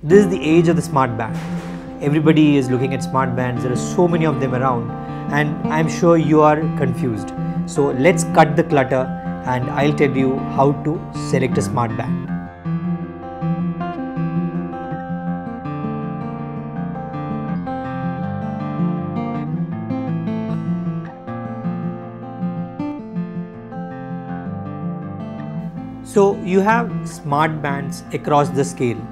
This is the age of the smart band. Everybody is looking at smart bands. There are so many of them around, and I'm sure you are confused. So let's cut the clutter and I'll tell you how to select a smart band. So you have smart bands across the scale.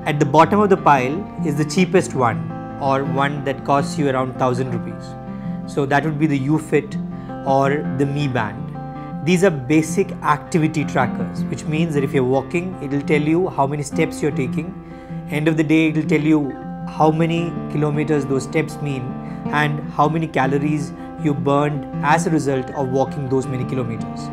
At the bottom of the pile is the cheapest one, or one that costs you around 1000 rupees. So that would be the Yufit or the Mi band. These are basic activity trackers, which means that if you're walking, it will tell you how many steps you're taking. End of the day, it will tell you how many kilometers those steps mean and how many calories you burned as a result of walking those many kilometers.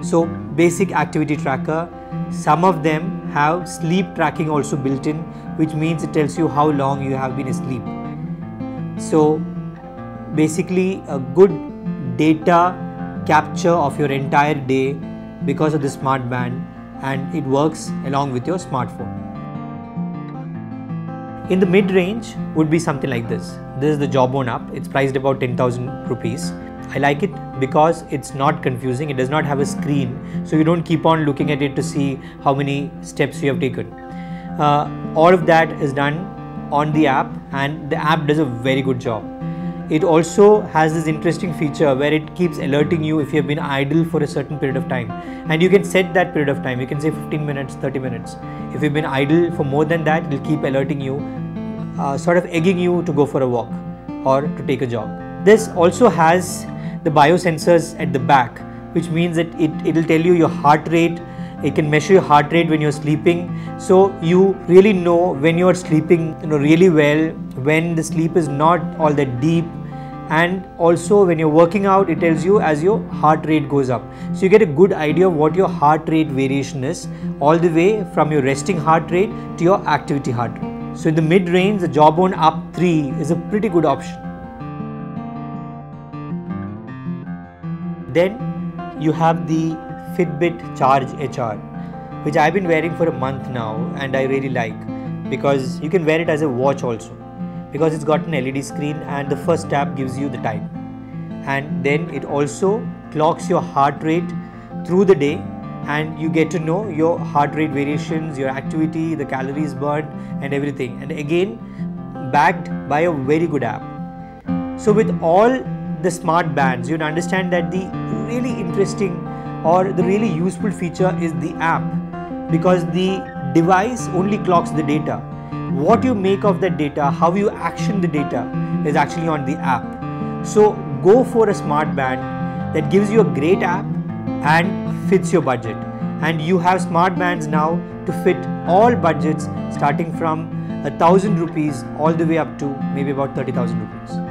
So basic activity tracker. Some of them have sleep tracking also built in, which means it tells you how long you have been asleep. So basically a good data capture of your entire day because of the smart band, and it works along with your smartphone. In the mid-range would be something like this. This is the Jawbone Up. It's priced about 10,000 rupees. I like it because it's not confusing. It does not have a screen, so you don't keep on looking at it to see how many steps you have taken. All of that is done on the app, and the app does a very good job. It also has this interesting feature where it keeps alerting you if you have been idle for a certain period of time, and you can set that period of time. You can say 15 minutes, 30 minutes. If you've been idle for more than that, it will keep alerting you, sort of egging you to go for a walk or to take a jog. This also has the biosensors at the back, which means that it will tell you your heart rate. It can measure your heart rate when you're sleeping, so you really know when you're sleeping really well, when the sleep is not all that deep, and also when you're working out, it tells you as your heart rate goes up. So you get a good idea of what your heart rate variation is, all the way from your resting heart rate to your activity heart rate. So in the mid-range, the Jawbone Up 3 is a pretty good option. Then you have the Fitbit Charge Hr, which I've been wearing for a month now, and I really like, because you can wear it as a watch also, because it's got an LED screen and the first tap gives you the time, and then it also clocks your heart rate through the day, and you get to know your heart rate variations, your activity, the calories burned and everything, and again backed by a very good app. So with all the smart bands, you'd understand that the really interesting or the really useful feature is the app, because the device only clocks the data. What you make of that data, how you action the data, is actually on the app. So go for a smart band that gives you a great app and fits your budget. And you have smart bands now to fit all budgets, starting from 1,000 rupees all the way up to maybe about 30,000 rupees.